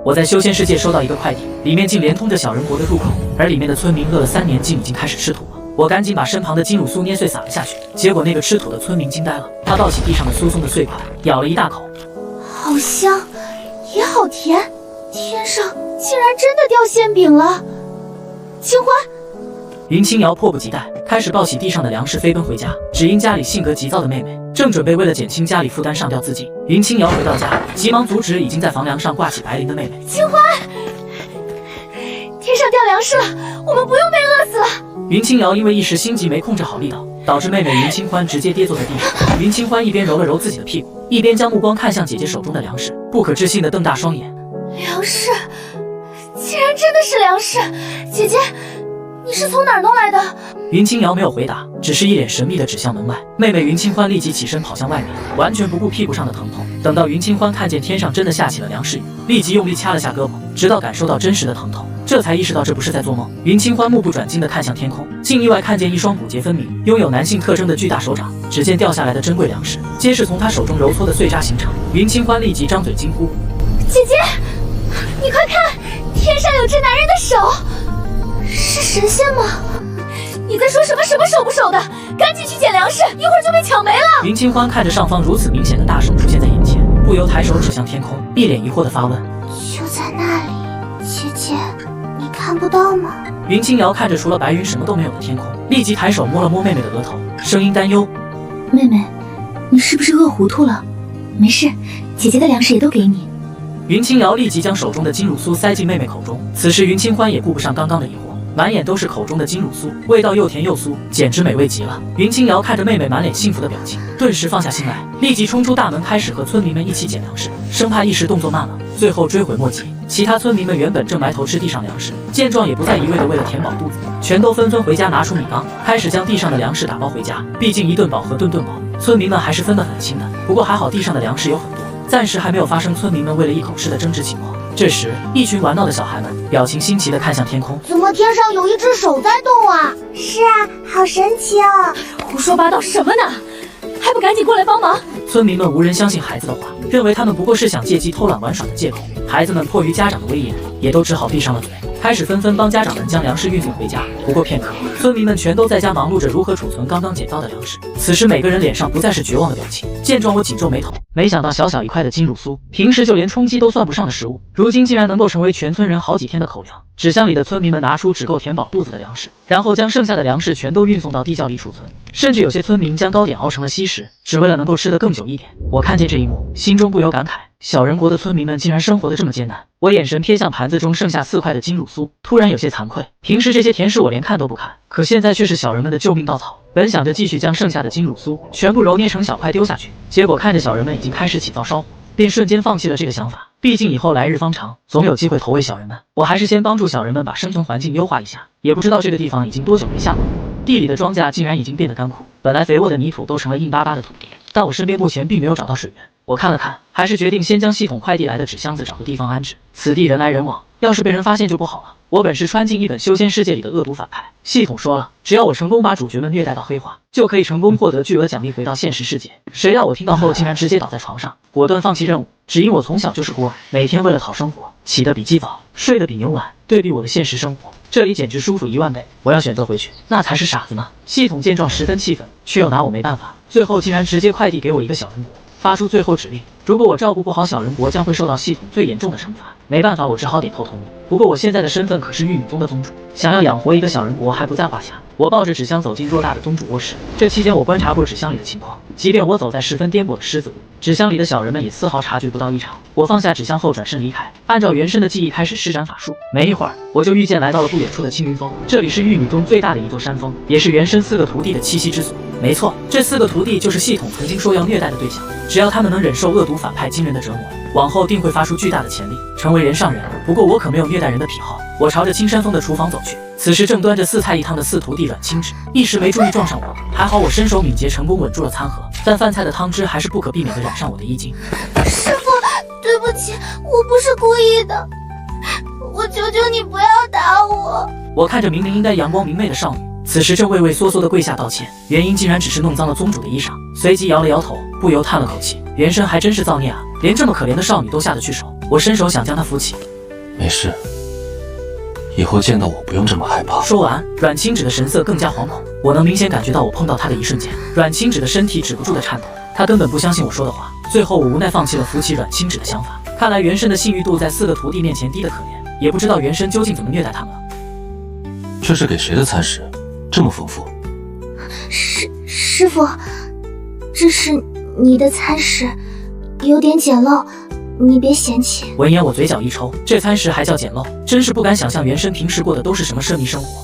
我在修仙世界收到一个快递，里面竟连通着小人国的入口，而里面的村民饿了3年，竟已经开始吃土了。我赶紧把身旁的金乳酥捏碎撒了下去，结果那个吃土的村民惊呆了，他抱起地上的酥松的碎块，咬了一大口，好香，也好甜，天上竟然真的掉馅饼了。清欢，云清瑶迫不及待，开始抱起地上的粮食飞奔回家，只因家里性格急躁的妹妹正准备为了减轻家里负担上吊自尽。云清瑶回到家，急忙阻止已经在房梁上挂起白绫的妹妹。清欢，天上掉粮食了，我们不用被饿死了。云清瑶因为一时心急没控制好力道，导致妹妹云清欢直接跌坐在地上。云清欢一边揉了揉自己的屁股，一边将目光看向姐姐手中的粮食，不可置信地瞪大双眼。粮食，竟然真的是粮食！姐姐，你是从哪儿弄来的？云清瑶没有回答，只是一脸神秘地指向门外。妹妹云清欢立即起身跑向外面，完全不顾屁股上的疼痛。等到云清欢看见天上真的下起了粮食雨，立即用力掐了下胳膊，直到感受到真实的疼痛，这才意识到这不是在做梦。云清欢目不转睛地看向天空，竟意外看见一双骨节分明、拥有男性特征的巨大手掌。只见掉下来的珍贵粮食，皆是从他手中揉搓的碎渣形成。云清欢立即张嘴惊呼：“姐姐，你快看，天上有只男人的手，是神仙吗？你在说什么？什么手不手的？赶紧去捡粮食，一会儿就被抢没了！”云清欢看着上方如此明显的大手出现在眼前，不由抬手指向天空，一脸疑惑地发问：“就在那里，姐姐，你看不到吗？”云清瑶看着除了白云什么都没有的天空，立即抬手摸了摸妹妹的额头，声音担忧：“妹妹，你是不是饿糊涂了？没事，姐姐的粮食也都给你。”云清瑶立即将手中的金乳酥塞进妹妹口中。此时云清欢也顾不上刚刚的疑惑，满眼都是口中的金乳酥，味道又甜又酥，简直美味极了。云清瑶看着妹妹满脸幸福的表情，顿时放下心来，立即冲出大门，开始和村民们一起捡粮食，生怕一时动作慢了，最后追悔莫及。其他村民们原本正埋头吃地上粮食，见状也不再一味的为了填饱肚子，全都纷纷回家拿出米缸，开始将地上的粮食打包回家。毕竟一顿饱和顿顿饱，村民们还是分得很清的。不过还好地上的粮食有很多，暂时还没有发生村民们为了一口吃的争执情况。这时，一群玩闹的小孩们表情新奇地看向天空，怎么天上有一只手在动啊？是啊，好神奇哦！胡说八道什么呢？还不赶紧过来帮忙！村民们无人相信孩子的话，认为他们不过是想借机偷懒玩耍的借口。孩子们迫于家长的威严，也都只好闭上了嘴，开始纷纷帮家长们将粮食运送回家。不过片刻，村民们全都在家忙碌着如何储存刚刚捡到的粮食。此时每个人脸上不再是绝望的表情。见状，我紧皱眉头，没想到小小一块的金乳酥，平时就连充饥都算不上的食物，如今竟然能够成为全村人好几天的口粮。纸箱里的村民们拿出只够填饱肚子的粮食，然后将剩下的粮食全都运送到地窖里储存，甚至有些村民将糕点熬成了稀食，只为了能够吃得更久一点。我看见这一幕，心中不由感慨，小人国的村民们竟然生活得这么艰难。我眼神瞥向盘子中剩下4块的金乳酥，突然有些惭愧。平时这些甜食我连看都不看，可现在却是小人们的救命稻草。本想着继续将剩下的金乳酥全部揉捏成小块丢下去，结果看着小人们已经开始起灶烧火，便瞬间放弃了这个想法。毕竟以后来日方长，总有机会投喂小人们，我还是先帮助小人们把生存环境优化一下。也不知道这个地方已经多久没下过雨，地里的庄稼竟然已经变得干枯，本来肥沃的泥土都成了硬巴巴的土地。但我身边目前并没有找到水源，我看了看，还是决定先将系统快递来的纸箱子找个地方安置。此地人来人往，要是被人发现就不好了。我本是穿进一本修仙世界里的恶毒反派，系统说了，只要我成功把主角们虐待到黑化，就可以成功获得巨额奖励回到现实世界。谁料我听到后竟然直接倒在床上，果断放弃任务。只因我从小就是孤儿，每天为了讨生活，起得比鸡早，睡得比牛晚。对比我的现实生活，这里简直舒服1万倍。我要选择回去，那才是傻子呢。系统见状十分气愤，却又拿我没办法，最后竟然直接快递给我一个小人国，发出最后指令，如果我照顾不好小人国，将会受到系统最严重的惩罚。没办法，我只好点头同意。不过我现在的身份可是玉女宗的宗主，想要养活一个小人国还不在话下。我抱着纸箱走进偌大的宗主卧室，这期间我观察过纸箱里的情况，即便我走在十分颠簸的狮子路，纸箱里的小人们也丝毫察觉不到异常。我放下纸箱后转身离开，按照原身的记忆开始施展法术。没一会儿，我就预见来到了不远处的青云峰，这里是玉女宗最大的一座山峰，也是原身4个徒弟的栖息之所。没错，这4个徒弟就是系统曾经说要虐待的对象，只要他们能忍受恶毒反派惊人的折磨，往后定会发出巨大的潜力，成为人上人。不过我可没有虐待人的癖好。我朝着青山峰的厨房走去，此时正端着4菜一汤的4徒弟阮清芷，一时没注意撞上我，还好我身手敏捷，成功稳住了餐盒，但饭菜的汤汁还是不可避免地染上我的衣襟。师傅，对不起，我不是故意的，我求求你不要打我。我看着明明应该阳光明媚的少女，此时正畏畏缩缩地跪下道歉，原因竟然只是弄脏了宗主的衣裳，随即摇了摇头，不由叹了口气，原身还真是造孽啊，连这么可怜的少女都下得去手。我伸手想将她扶起，没事，以后见到我不用这么害怕。说完，阮清芷的神色更加惶恐，我能明显感觉到我碰到她的一瞬间，阮清芷的身体止不住的颤抖。她根本不相信我说的话，最后我无奈放弃了扶起阮清芷的想法。看来元神的信誉度在4个徒弟面前低得可怜，也不知道元神究竟怎么虐待他们了。这是给谁的餐食？这么丰富？师傅，这是你的餐食，有点简陋，你别嫌弃。闻言我嘴角一抽，这餐食还叫简陋，真是不敢想象元神平时过的都是什么奢靡生活。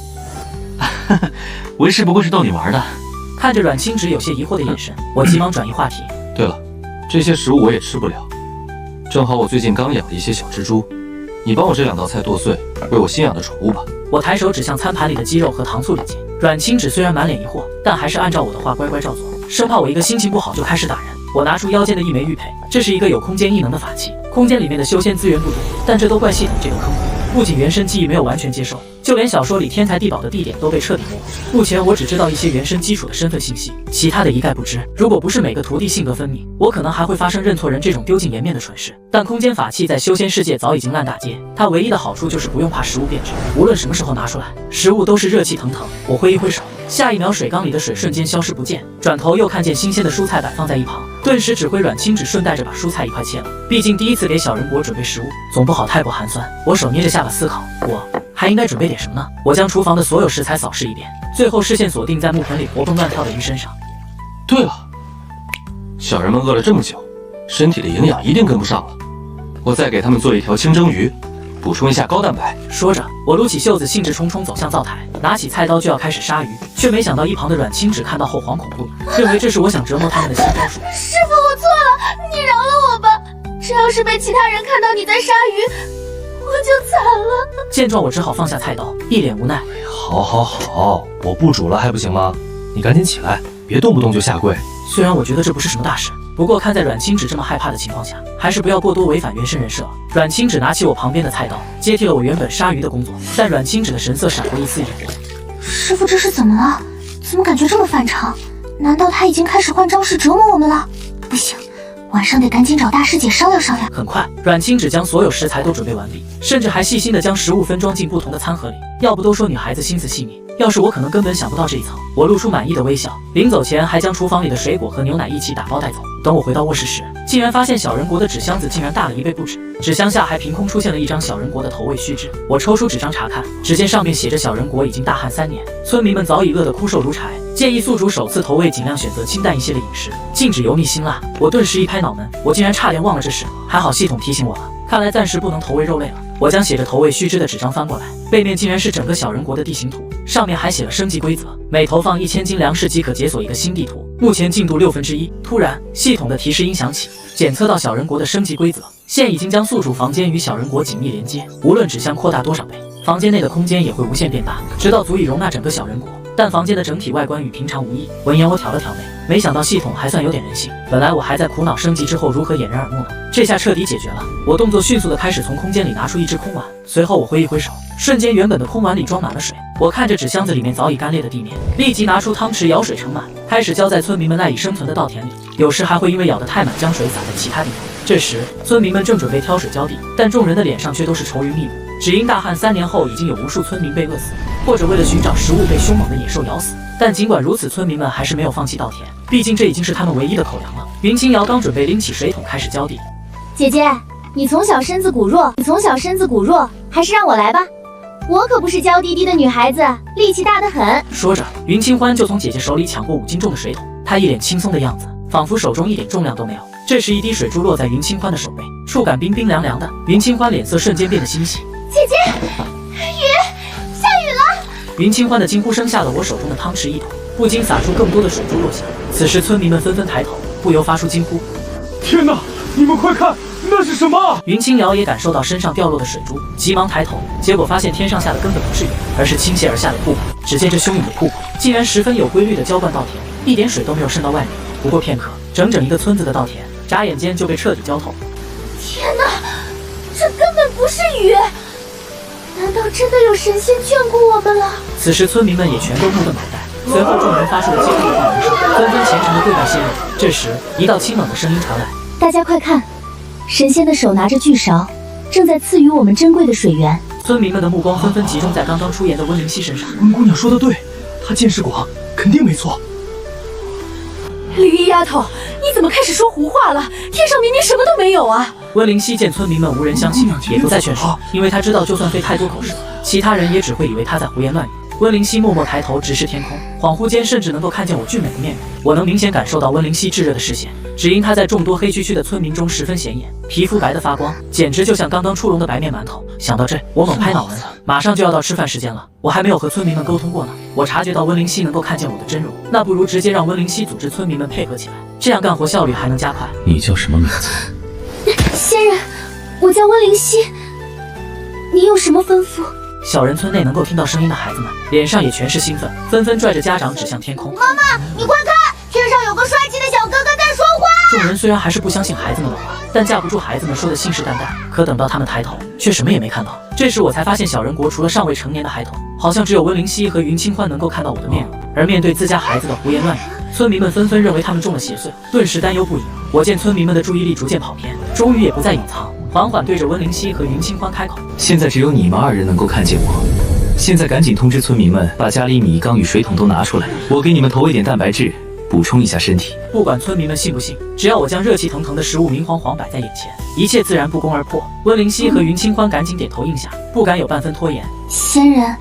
为师不过是逗你玩的。看着阮清芷有些疑惑的眼神，我急忙转移话题。对了，这些食物我也吃不了，正好我最近刚养了一些小蜘蛛，你帮我这2道菜剁碎，喂我新养的宠物吧。我抬手指向餐盘里的鸡肉和糖醋里脊，阮清芷虽然满脸疑惑，但还是按照我的话乖乖照做，生怕我一个心情不好就开始打人。我拿出腰间的一枚玉佩，这是一个有空间异能的法器，空间里面的修仙资源不多，但这都怪系统这个坑货，不仅原身记忆没有完全接受，就连小说里天才地宝的地点都被彻底模糊。目前我只知道一些原身基础的身份信息，其他的一概不知。如果不是每个徒弟性格分明，我可能还会发生认错人这种丢尽颜面的蠢事。但空间法器在修仙世界早已经烂大街，它唯一的好处就是不用怕食物变质，无论什么时候拿出来，食物都是热气腾腾。我挥一挥手，下一秒水缸里的水瞬间消失不见，转头又看见新鲜的蔬菜摆放在一旁，顿时指挥阮清芷顺带着把蔬菜一块切了。毕竟第一次给小人国准备食物，总不好太过寒酸。我手捏着下巴思考，我还应该准备点什么呢？我将厨房的所有食材扫视一遍，最后视线锁定在木盆里活蹦乱跳的鱼身上。对了，小人们饿了这么久，身体的营养一定跟不上了，我再给他们做一条清蒸鱼，补充一下高蛋白。说着，我撸起袖子，兴致冲冲走向灶台，拿起菜刀就要开始杀鱼，却没想到一旁的阮清芷看到后惶恐不已，认为这是我想折磨他们的新招数。师傅，我错了，你饶了我吧！这要是被其他人看到你在杀鱼，我就惨了。见状，我只好放下菜刀，一脸无奈。好，我不煮了还不行吗？你赶紧起来，别动不动就下跪。虽然我觉得这不是什么大事，不过看在阮清芷这么害怕的情况下，还是不要过多违反原生人设。阮清芷拿起我旁边的菜刀，接替了我原本杀鱼的工作。但阮清芷的神色闪过一丝疑惑。师傅，这是怎么了？怎么感觉这么反常？难道他已经开始换招式折磨我们了？不行，晚上得赶紧找大师姐商量商量。很快，阮清芷将所有食材都准备完毕，甚至还细心地将食物分装进不同的餐盒里。要不都说女孩子心思细腻，要是我可能根本想不到这一层。我露出满意的微笑，临走前还将厨房里的水果和牛奶一起打包带走。等我回到卧室时，竟然发现小人国的纸箱子竟然大了1倍不止，纸箱下还凭空出现了一张小人国的投喂须知。我抽出纸张查看，只见上面写着小人国已经大旱3年，村民们早已饿得枯瘦如柴，建议宿主首次投喂尽量选择清淡一些的饮食，禁止油腻辛辣。我顿时一拍脑门，我竟然差点忘了这事，还好系统提醒我了，看来暂时不能投喂肉类了。我将写着投喂须知的纸张翻过来，背面竟然是整个小人国的地形图，上面还写了升级规则，每投放1000斤粮食即可解锁一个新地图，目前进度1/6。突然，系统的提示音响起，检测到小人国的升级规则，现已经将宿主房间与小人国紧密连接，无论纸箱扩大多少倍，房间内的空间也会无限变大，直到足以容纳整个小人国。但房间的整体外观与平常无异。闻言我挑了挑眉，没想到系统还算有点人性。本来我还在苦恼升级之后如何掩人耳目呢，这下彻底解决了。我动作迅速的开始从空间里拿出一只空碗，随后我挥一挥手，瞬间原本的空碗里装满了水。我看着纸箱子里面早已干裂的地面，立即拿出汤匙舀水盛满，开始浇在村民们赖以生存的稻田里，有时还会因为舀得太满将水洒在其他地方。这时村民们正准备挑水浇地，但众人的脸上却都是愁云密布，只因大旱3年后已经有无数村民被饿死，或者为了寻找食物被凶猛的野兽咬死。但尽管如此，村民们还是没有放弃稻田，毕竟这已经是他们唯一的口粮了。云清瑶刚准备拎起水桶开始浇地。姐姐，你从小身子骨弱，还是让我来吧，我可不是娇滴滴的女孩子，力气大得很。说着，云清欢就从姐姐手里抢过5斤重的水桶，她一脸轻松的样子，仿佛手中一点重量都没有。这时一滴水珠落在云清欢的手背，触感冰冰凉凉的，云清欢脸色瞬间变得欣喜。姐姐，下雨了！云清欢的惊呼声吓了我手中的汤匙一抖，不禁洒出更多的水珠落下。此时村民们纷纷抬头，不由发出惊呼：天哪，你们快看，那是什么？云清瑶也感受到身上掉落的水珠，急忙抬头，结果发现天上下的根本不是雨，而是倾泻而下的瀑布。只见这汹涌的瀑布竟然十分有规律地浇灌稻田，一点水都没有渗到外面。不过片刻，整整一个村子的稻田眨眼间就被彻底浇透。天哪，这根本不是雨！难道真的有神仙眷顾我们了？此时村民们也全都目瞪口呆，随后众人发出了惊呼的唤声，纷纷虔诚地跪拜仙人。这时一道清冷的声音传来：大家快看，神仙的手拿着巨勺，正在赐予我们珍贵的水源。村民们的目光纷纷集中在刚刚出言的温灵溪身上。温姑娘说的对，她见识广，肯定没错。绿衣丫头，你怎么开始说胡话了？天上明明什么都没有啊！温灵溪见村民们无人相信，也不再劝说，因为他知道就算费太多口舌，其他人也只会以为他在胡言乱语。温灵溪默默抬头直视天空，恍惚间甚至能够看见我俊美的面容。我能明显感受到温灵溪炙热的视线，只因他在众多黑黢黢的村民中十分显眼，皮肤白得发光，简直就像刚刚出笼的白面馒头。想到这，我猛拍脑门，马上就要到吃饭时间了，我还没有和村民们沟通过呢。我察觉到温灵溪能够看见我的真容，那不如直接让温灵溪组织村民们配合起来，这样干活效率还能加快。你叫什么名字？仙人，我叫温灵溪，你有什么吩咐？小人村内能够听到声音的孩子们脸上也全是兴奋，纷纷拽着家长指向天空。妈妈，你快看，天上有个帅气的小哥哥在说话。众人虽然还是不相信孩子们的话，但架不住孩子们说的信誓旦旦。可等到他们抬头，却什么也没看到。这时我才发现，小人国除了尚未成年的孩童，好像只有温灵溪和云清欢能够看到我的面容。而面对自家孩子的胡言乱语，村民们纷纷认为他们中了邪祟，顿时担忧不已。我见村民们的注意力逐渐跑偏，终于也不再隐藏，缓缓对着温灵溪和云清欢开口：现在只有你们二人能够看见我。现在赶紧通知村民们，把家里米缸与水桶都拿出来，我给你们投喂点蛋白质，补充一下身体。不管村民们信不信，只要我将热气腾腾的食物明晃晃摆在眼前，一切自然不攻而破。温灵溪和云清欢赶紧点头应下，不敢有半分拖延。仙人，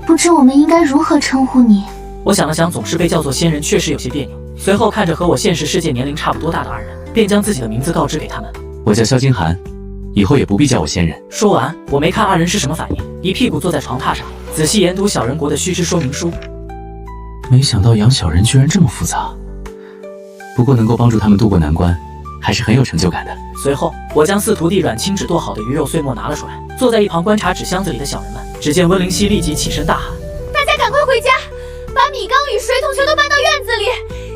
不知我们应该如何称呼你？我想了想，总是被叫做仙人确实有些别扭。随后看着和我现实世界年龄差不多大的二人，便将自己的名字告知给他们。我叫萧金寒，以后也不必叫我仙人。说完，我没看二人是什么反应，一屁股坐在床榻上，仔细研读小人国的须知说明书。没想到养小人居然这么复杂，不过能够帮助他们渡过难关，还是很有成就感的。随后，我将四徒弟阮清纸剁好的鱼肉碎末拿了出来，坐在一旁观察纸箱子里的小人们。只见温灵溪立即起身大喊：大家赶快回家，把米缸与水桶全都搬到院子里，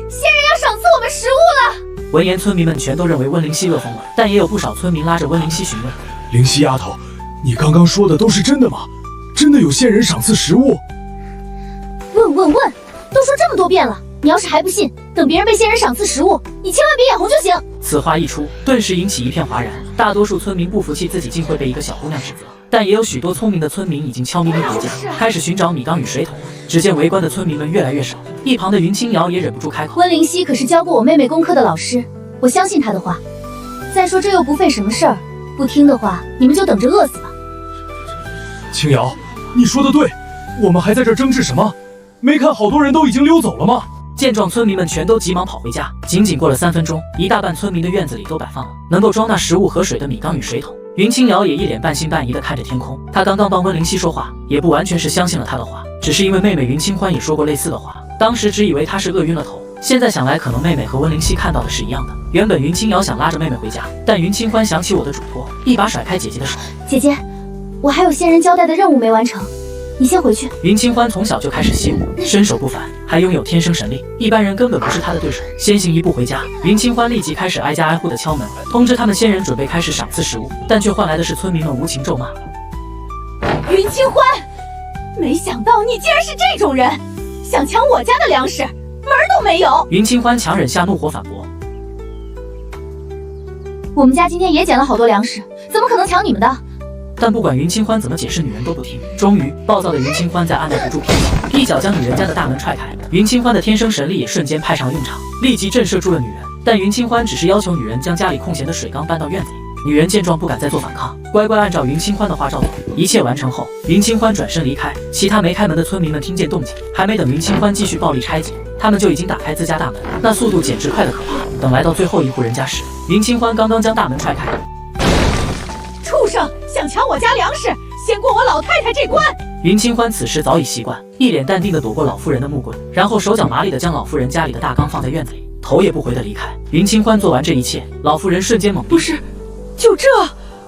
仙人要赏赐我们食物了。闻言，村民们全都认为温灵溪饿疯了，但也有不少村民拉着温灵溪询问：灵溪丫头，你刚刚说的都是真的吗？真的有仙人赏赐食物？问，都说这么多遍了，你要是还不信，等别人被仙人赏赐食物，你千万别眼红就行。此话一出，顿时引起一片哗然。大多数村民不服气自己竟会被一个小姑娘指责，但也有许多聪明的村民已经悄咪咪回家，开始寻找米缸与水桶。只见围观的村民们越来越少，一旁的云清瑶也忍不住开口：温灵溪可是教过我妹妹功课的老师，我相信她的话。再说这又不费什么事儿，不听的话，你们就等着饿死吧。青瑶，你说的对，我们还在这儿争执什么？没看好多人都已经溜走了吗？见状，村民们全都急忙跑回家。仅仅过了3分钟，一大半村民的院子里都摆放了能够装纳食物和水的米缸与水桶。云清瑶也一脸半信半疑地看着天空。她刚刚帮温灵溪说话，也不完全是相信了她的话，只是因为妹妹云清欢也说过类似的话，当时只以为她是饿晕了头。现在想来，可能妹妹和温灵溪看到的是一样的。原本云清瑶想拉着妹妹回家，但云清欢想起我的嘱托，一把甩开姐姐的手。姐姐，我还有仙人交代的任务没完成，你先回去。云清欢从小就开始习武，身手不凡，还拥有天生神力，一般人根本不是他的对手。先行一步回家，云清欢立即开始挨家挨户的敲门，通知他们仙人准备开始赏赐食物，但却换来的是村民们无情咒骂。云清欢，没想到你竟然是这种人，想抢我家的粮食，门儿都没有！云清欢强忍下怒火反驳：我们家今天也捡了好多粮食，怎么可能抢你们的？但不管云清欢怎么解释，女人都不听。终于，暴躁的云清欢在按耐不住偏心，一脚将女人家的大门踹开。云清欢的天生神力也瞬间派上了用场，立即震慑住了女人。但云清欢只是要求女人将家里空闲的水缸搬到院子里。女人见状不敢再做反抗，乖乖按照云清欢的话照做。一切完成后，云清欢转身离开。其他没开门的村民们听见动静，还没等云清欢继续暴力拆解，他们就已经打开自家大门，那速度简直快得可怕。等来到最后一户人家时，云清欢刚刚将大门踹开。畜生，想抢我家粮食，先过我老太太这关！云清欢此时早已习惯，一脸淡定地躲过老妇人的木棍，然后手脚麻利地将老妇人家里的大缸放在院子里，头也不回地离开。云清欢做完这一切，老妇人瞬间懵逼。不是，就这？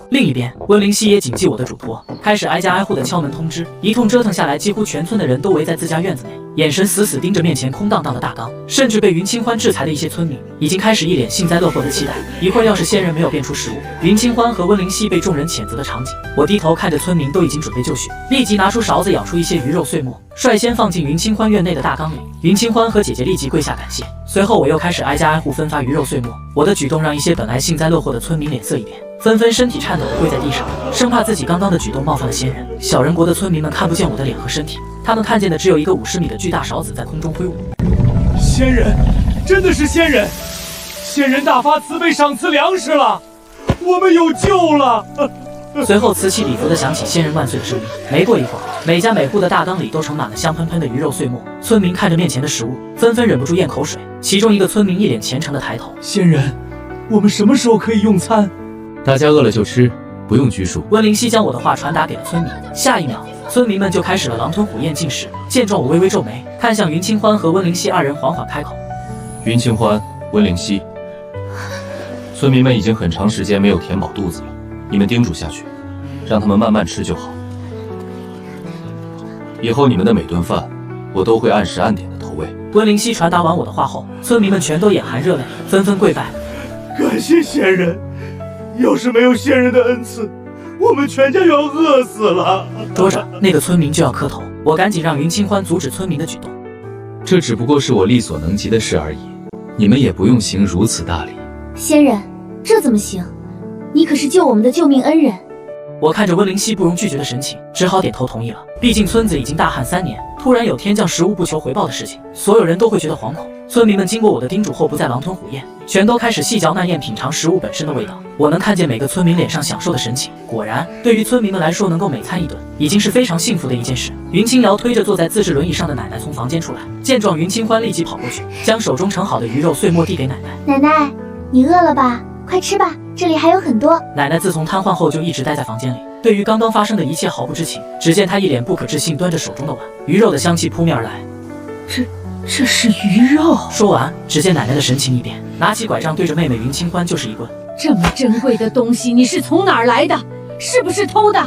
另一边，温灵溪也谨记我的嘱托，开始挨家挨户的敲门通知。一通折腾下来，几乎全村的人都围在自家院子内，眼神死死盯着面前空荡荡的大缸。甚至被云清欢制裁的一些村民，已经开始一脸幸灾乐祸的期待，一会儿要是仙人没有变出食物，云清欢和温灵溪被众人谴责的场景。我低头看着村民都已经准备就绪，立即拿出勺子舀出一些鱼肉碎末，率先放进云清欢院内的大缸里。云清欢和姐姐立即跪下感谢。随后我又开始挨家挨户分发鱼肉碎末，我的举动让一些本来幸灾乐祸的村民脸色一变。纷纷身体颤抖地跪在地上，生怕自己刚刚的举动冒犯了仙人。小人国的村民们看不见我的脸和身体，他们看见的只有一个50米的巨大勺子在空中挥舞。仙人，真的是仙人！仙人大发慈悲，赏赐粮食了，我们有救了！随后此起彼伏地响起“仙人万岁”的声音。没过一会儿，每家每户的大缸里都盛满了香喷喷的鱼肉碎末。村民看着面前的食物，纷纷忍不住咽口水。其中一个村民一脸虔诚地抬头：“仙人，我们什么时候可以用餐？”大家饿了就吃，不用拘束。温灵溪将我的话传达给了村民。下一秒，村民们就开始了狼吞虎咽进食。见状，我微微皱眉，看向云清欢和温灵溪二人，缓缓开口：“云清欢，温灵溪，村民们已经很长时间没有填饱肚子了，你们叮嘱下去，让他们慢慢吃就好。以后你们的每顿饭，我都会按时按点的投喂。”温灵溪传达完我的话后，村民们全都眼含热泪，纷纷跪拜：“感谢仙人，要是没有仙人的恩赐，我们全家要饿死了。”说着，那个村民就要磕头，我赶紧让云清欢阻止村民的举动。这只不过是我力所能及的事而已，你们也不用行如此大礼。仙人，这怎么行？你可是救我们的救命恩人。我看着温灵溪不容拒绝的神情，只好点头同意了。毕竟村子已经大旱3年，突然有天降食物不求回报的事情，所有人都会觉得惶恐。村民们经过我的叮嘱后，不再狼吞虎咽，全都开始细嚼慢咽品尝食物本身的味道。我能看见每个村民脸上享受的神情。果然，对于村民们来说，能够每餐一顿，已经是非常幸福的一件事。云清瑶推着坐在自制轮椅上的奶奶从房间出来，见状，云清欢立即跑过去，将手中盛好的鱼肉碎末递给奶奶。奶奶，你饿了吧？快吃吧，这里还有很多。奶奶自从瘫痪后就一直待在房间里，对于刚刚发生的一切毫不知情。只见她一脸不可置信，端着手中的碗，鱼肉的香气扑面而来。这是鱼肉。说完，只见奶奶的神情一变，拿起拐杖对着妹妹云清欢就是一棍。这么珍贵的东西，你是从哪儿来的？是不是偷的？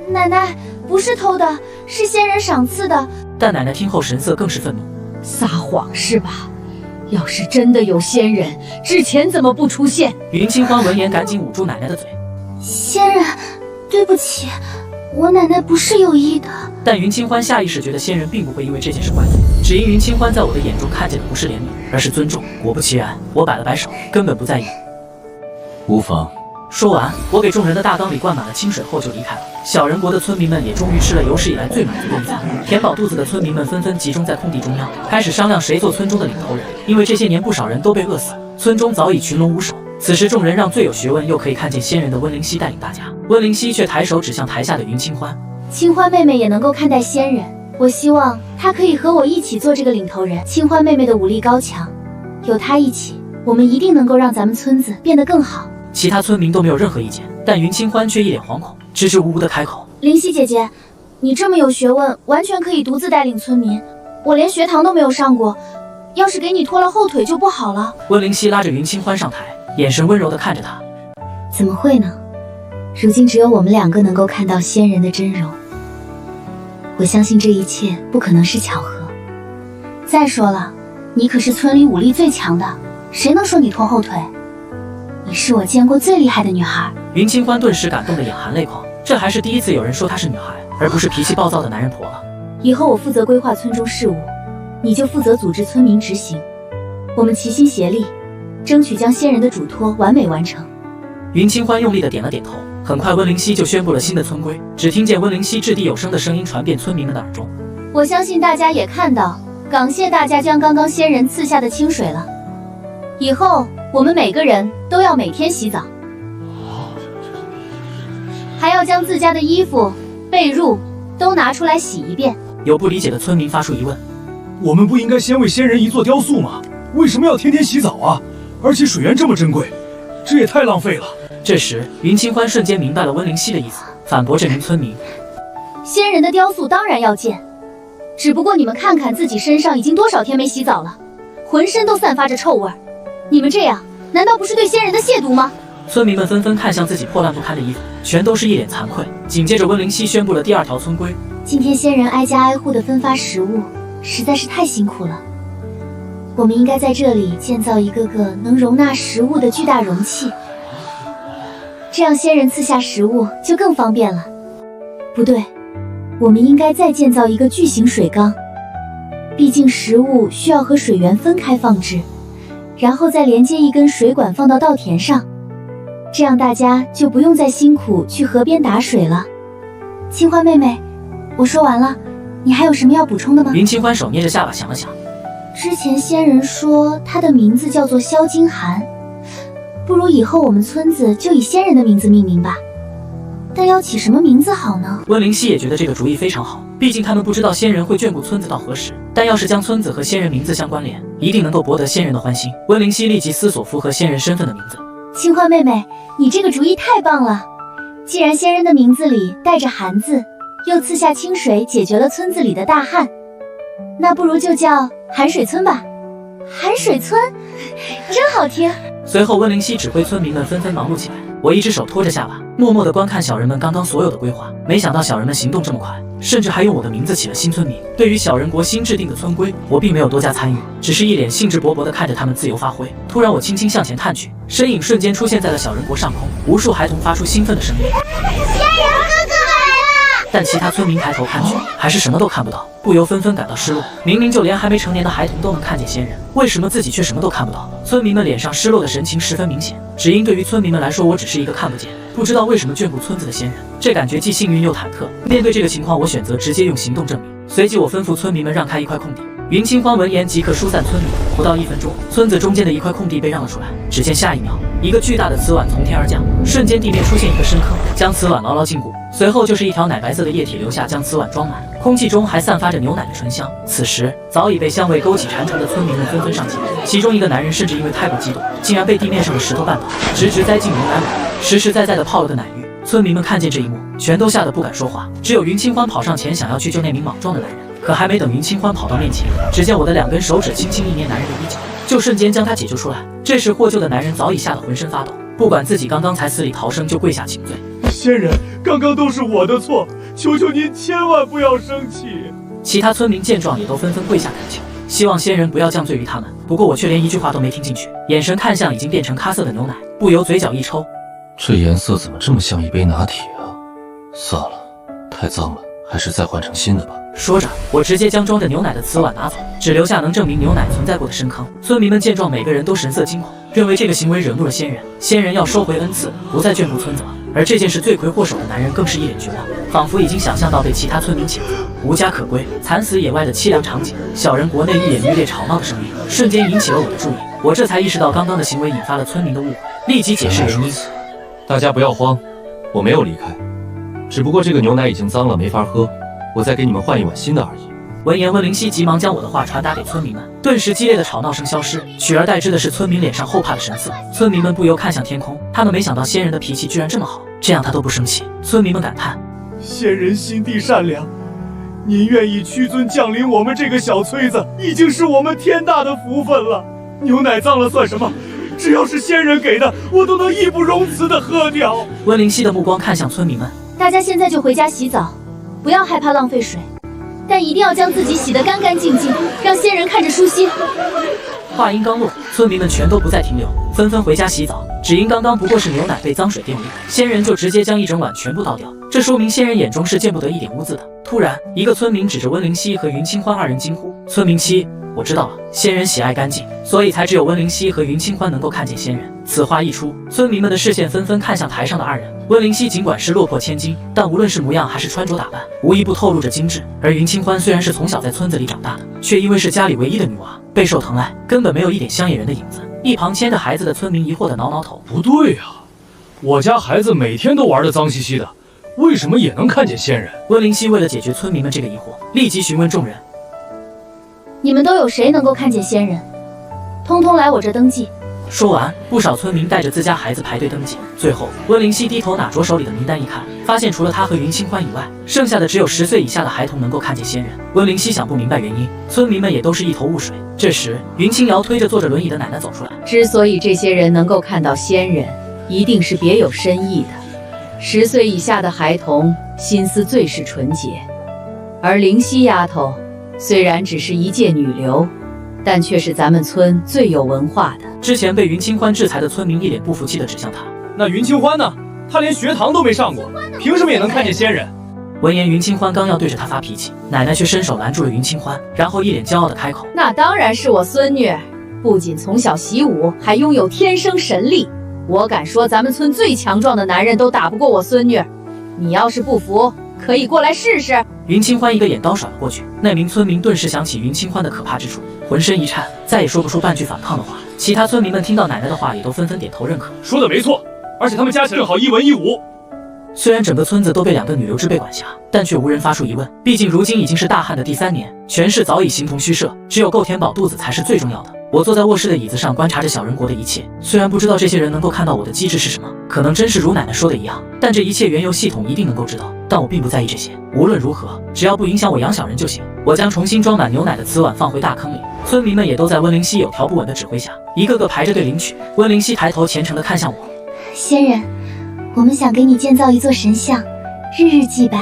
奶奶，不是偷的，是仙人赏赐的。但奶奶听后神色更是愤怒。撒谎是吧？要是真的有仙人，之前怎么不出现？云清欢闻言赶紧捂住奶奶的嘴。仙人，对不起，我奶奶不是有意的。但云清欢下意识觉得仙人并不会因为这件事怪罪，只因云清欢在我的眼中看见的不是怜悯，而是尊重。果不其然，我摆了摆手，根本不在意。无妨。说完，我给众人的大缸里灌满了清水后就离开了。小人国的村民们也终于吃了有史以来最满足的一餐。填饱肚子的村民们纷纷集中在空地中央，开始商量谁做村中的领头人。因为这些年不少人都被饿死，村中早已群龙无首。此时众人让最有学问又可以看见仙人的温灵溪带领大家。温灵溪却抬手指向台下的云清欢：“清欢妹妹也能够看待仙人，我希望她可以和我一起做这个领头人。清欢妹妹的武力高强，有她一起，我们一定能够让咱们村子变得更好。”其他村民都没有任何意见，但云清欢却一脸惶恐，支支吾吾地开口：“灵溪姐姐，你这么有学问，完全可以独自带领村民。我连学堂都没有上过，要是给你拖了后腿就不好了。”温灵溪拉着云清欢上台，眼神温柔地看着她：“怎么会呢？如今只有我们2个能够看到仙人的真容。我相信这一切不可能是巧合。再说了，你可是村里武力最强的，谁能说你拖后腿？你是我见过最厉害的女孩。”云清欢顿时感动得眼含泪眶，这还是第一次有人说她是女孩，而不是脾气暴躁的男人婆了。以后我负责规划村中事务，你就负责组织村民执行，我们齐心协力，争取将仙人的嘱托完美完成。云清欢用力地点了点头。很快温灵溪就宣布了新的村规，只听见温灵溪掷地有声的声音传遍村民们的耳中：“我相信大家也看到，感谢大家将刚刚仙人赐下的清水了。以后我们每个人都要每天洗澡，还要将自家的衣服、被褥都拿出来洗一遍。”有不理解的村民发出疑问：“我们不应该先为仙人一座雕塑吗？为什么要天天洗澡啊？而且水源这么珍贵，这也太浪费了。”这时，云清欢瞬间明白了温灵溪的意思，反驳这名村民：“仙人的雕塑当然要建，只不过你们看看自己身上已经多少天没洗澡了，浑身都散发着臭味儿。你们这样，难道不是对仙人的亵渎吗？”村民们纷纷看向自己破烂不堪的衣服，全都是一脸惭愧。紧接着，温灵溪宣布了第2条村规：“今天仙人挨家挨户地分发食物，实在是太辛苦了。我们应该在这里建造一个个能容纳食物的巨大容器。这样仙人赐下食物就更方便了。不对，我们应该再建造一个巨型水缸，毕竟食物需要和水源分开放置，然后再连接一根水管放到稻田上，这样大家就不用再辛苦去河边打水了。清欢妹妹，我说完了，你还有什么要补充的吗？云清欢手捏着下巴想了想，之前仙人说她的名字叫做萧金寒，不如以后我们村子就以仙人的名字命名吧。但要起什么名字好呢？温灵犀也觉得这个主意非常好，毕竟他们不知道仙人会眷顾村子到何时，但要是将村子和仙人名字相关联，一定能够博得仙人的欢心。温灵犀立即思索符合仙人身份的名字。清欢妹妹，你这个主意太棒了！既然仙人的名字里带着寒字，又赐下清水解决了村子里的大旱，那不如就叫寒水村吧。寒水村，真好听。随后温灵犀指挥村民们纷纷忙碌起来，我一只手托着下巴，默默地观看小人们刚刚所有的规划。没想到小人们行动这么快，甚至还用我的名字起了新村民。对于小人国新制定的村规，我并没有多加参与，只是一脸兴致勃勃地看着他们自由发挥。突然我轻轻向前探去，身影瞬间出现在了小人国上空，无数孩童发出兴奋的声音。但其他村民抬头看去，还是什么都看不到，不由纷纷感到失落。明明就连还没成年的孩童都能看见仙人，为什么自己却什么都看不到？村民们脸上失落的神情十分明显，只因对于村民们来说，我只是一个看不见、不知道为什么眷顾村子的仙人，这感觉既幸运又忐忑。面对这个情况，我选择直接用行动证明。随即我吩咐村民们让开一块空地。云清欢闻言即刻疏散村民，不到1分钟，村子中间的一块空地被让了出来。只见下一秒，一个巨大的瓷碗从天而降，瞬间地面出现一个深坑，将瓷碗牢牢禁锢。随后就是一条奶白色的液体流下，将瓷碗装满，空气中还散发着牛奶的醇香。此时，早已被香味勾起馋虫的村民们纷纷上前，其中一个男人甚至因为太过激动，竟然被地面上的石头绊倒，直直栽进牛奶里，实实在在的泡了个奶浴。村民们看见这一幕，全都吓得不敢说话，只有云清欢跑上前想要去救那名莽撞的男人。可还没等云清欢跑到面前，只见我的2根手指轻轻一捏男人的衣角，就瞬间将他解救出来。这时获救的男人早已吓得浑身发抖，不管自己刚刚才死里逃生，就跪下请罪。仙人，刚刚都是我的错，求求您千万不要生气。其他村民见状也都纷纷跪下恳求，希望仙人不要降罪于他们。不过我却连一句话都没听进去，眼神看向已经变成咖色的牛奶，不由嘴角一抽。这颜色怎么这么像一杯拿铁啊？算了，太脏了，还是再换成新的吧。说着，我直接将装着牛奶的瓷碗拿走，只留下能证明牛奶存在过的深坑。村民们见状，每个人都神色惊恐，认为这个行为惹怒了仙人，仙人要收回恩赐，不再眷顾村子了。而这件事罪魁祸首的男人更是一脸绝望，仿佛已经想象到被其他村民谴责、无家可归、惨死野外的凄凉场景。小人国内愈演愈烈吵闹的声音，瞬间引起了我的注意。我这才意识到刚刚的行为引发了村民的误会，立即解释原因。大家不要慌，我没有离开，只不过这个牛奶已经脏了，没法喝。我再给你们换一碗新的而已。闻言，温灵犀急忙将我的话传达给村民们，顿时激烈的吵闹声消失，取而代之的是村民脸上后怕的神色。村民们不由看向天空，他们没想到仙人的脾气居然这么好，这样他都不生气。村民们感叹：仙人心地善良，您愿意屈尊降临我们这个小村子，已经是我们天大的福分了。牛奶脏了算什么？只要是仙人给的，我都能义不容辞的喝掉。温灵犀的目光看向村民们，大家现在就回家洗澡，不要害怕浪费水，但一定要将自己洗得干干净净，让仙人看着舒心。话音刚落，村民们全都不再停留，纷纷回家洗澡。只因刚刚不过是牛奶被脏水玷污，仙人就直接将一整碗全部倒掉，这说明仙人眼中是见不得一点污渍的。突然，一个村民指着温灵犀和云清欢2人惊呼：“村民七，我知道了，仙人喜爱干净，所以才只有温灵犀和云清欢能够看见仙人。”此话一出，村民们的视线纷纷看向台上的2人。温灵犀尽管是落魄千金，但无论是模样还是穿着打扮，无一不透露着精致。而云清欢虽然是从小在村子里长大的，却因为是家里唯一的女娃，备受疼爱，根本没有一点乡野人的影子。一旁牵着孩子的村民疑惑地挠挠头：“不对呀，我家孩子每天都玩得脏兮兮的，为什么也能看见仙人？”温灵犀为了解决村民们这个疑惑，立即询问众人：“你们都有谁能够看见仙人？通通来我这登记。”说完，不少村民带着自家孩子排队登记。最后，温灵犀低头拿着手里的名单一看，发现除了他和云清欢以外，剩下的只有10岁以下的孩童能够看见仙人。温灵犀想不明白原因，村民们也都是一头雾水。这时，云清瑶推着坐着轮椅的奶奶走出来。之所以这些人能够看到仙人，一定是别有深意的。10岁以下的孩童心思最是纯洁，而灵犀丫头虽然只是一介女流，但却是咱们村最有文化的。之前被云清欢制裁的村民一脸不服气地指向他。那云清欢呢？他连学堂都没上过，凭什么也能看见仙人？闻言，云清欢刚要对着他发脾气，奶奶却伸手拦住了云清欢，然后一脸骄傲地开口：“那当然是我孙女，不仅从小习武，还拥有天生神力。我敢说，咱们村最强壮的男人都打不过我孙女。你要是不服，可以过来试试。云清欢一个眼刀甩了过去，那名村民顿时想起云清欢的可怕之处，浑身一颤，再也说不出半句反抗的话。其他村民们听到奶奶的话，也都纷纷点头认可。说的没错，而且他们加起来正好1文1武。虽然整个村子都被2个女流之辈管辖，但却无人发出疑问。毕竟如今已经是大旱的第3年，权势早已形同虚设，只有够填饱肚子才是最重要的。我坐在卧室的椅子上，观察着小人国的一切。虽然不知道这些人能够看到我的机制是什么，可能真是如奶奶说的一样，但这一切原由系统一定能够知道。但我并不在意这些，无论如何，只要不影响我养小人就行。我将重新装满牛奶的瓷碗放回大坑里，村民们也都在温灵溪有条不紊的指挥下，一个个排着队领取。温灵溪抬头虔诚地看向我，仙人，我们想给你建造一座神像，日日祭拜，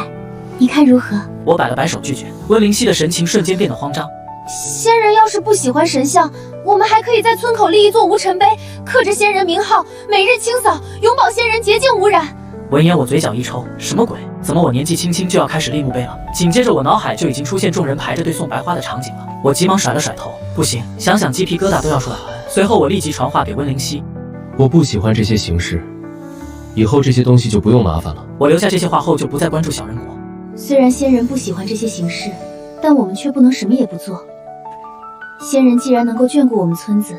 你看如何？我摆了摆手拒绝。温灵溪的神情瞬间变得慌张。仙人要是不喜欢神像，我们还可以在村口立一座无尘碑，刻着仙人名号，每日清扫，永保仙人洁净无染。闻言，我嘴角一抽，什么鬼？怎么我年纪轻轻就要开始立墓碑了？紧接着，我脑海就已经出现众人排着队送白花的场景了。我急忙甩了甩头，不行，想想鸡皮疙瘩都要出来了。随后，我立即传话给温灵溪，我不喜欢这些形式，以后这些东西就不用麻烦了。我留下这些话后，就不再关注小人国。虽然仙人不喜欢这些形式，但我们却不能什么也不做。仙人既然能够眷顾我们村子，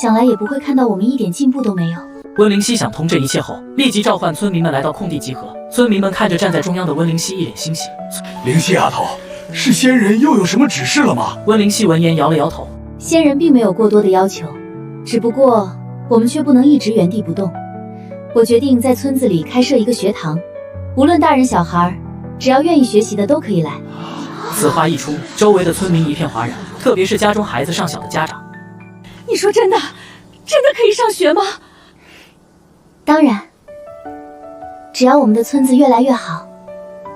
想来也不会看到我们一点进步都没有。温灵溪想通这一切后，立即召唤村民们来到空地集合。村民们看着站在中央的温灵溪，一脸欣喜。灵溪丫头，是仙人又有什么指示了吗？温灵溪闻言摇了摇头，仙人并没有过多的要求，只不过我们却不能一直原地不动。我决定在村子里开设一个学堂，无论大人小孩，只要愿意学习的都可以来。此话一出，周围的村民一片哗然，特别是家中孩子尚小的家长。你说真的可以上学吗？当然，只要我们的村子越来越好，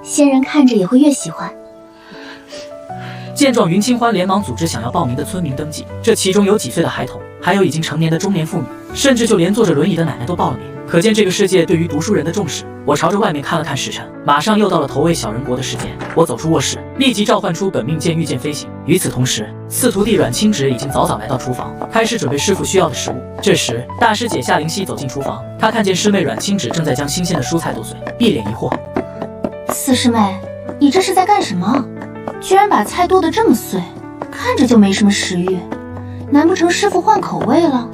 仙人看着也会越喜欢。见状，云清欢连忙组织想要报名的村民登记，这其中有几岁的孩童，还有已经成年的中年妇女，甚至就连坐着轮椅的奶奶都报了名。可见这个世界对于读书人的重视。我朝着外面看了看时辰，马上又到了投喂小人国的时间。我走出卧室，立即召唤出本命剑御剑飞行。与此同时，四徒弟阮清芷已经早早来到厨房，开始准备师傅需要的食物。这时，大师姐夏灵溪走进厨房，她看见师妹阮清芷正在将新鲜的蔬菜剁碎，一脸疑惑：四师妹，你这是在干什么？居然把菜剁得这么碎，看着就没什么食欲。难不成师傅换口味了？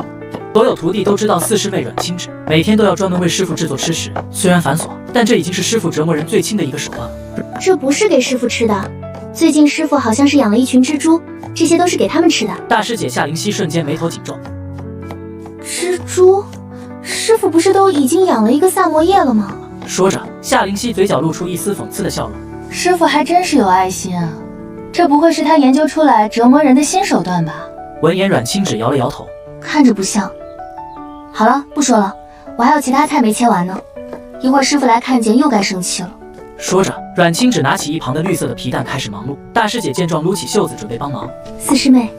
所有徒弟都知道四师妹阮清芷每天都要专门为师傅制作吃食，虽然繁琐，但这已经是师傅折磨人最轻的一个手段了。这不是给师傅吃的，最近师傅好像是养了一群蜘蛛，这些都是给他们吃的。大师姐夏灵溪瞬间眉头紧皱。蜘蛛？师傅不是都已经养了一个萨摩耶了吗？说着，夏灵溪嘴角露出一丝讽刺的笑容。师傅还真是有爱心啊，这不会是他研究出来折磨人的新手段吧？闻言，阮清芷摇了摇头，看着不像。好了，不说了，我还有其他菜没切完呢，一会儿师傅来看见又该生气了。说着，阮清芷拿起一旁的绿色的皮蛋开始忙碌。大师姐见状，撸起袖子准备帮忙。四师妹，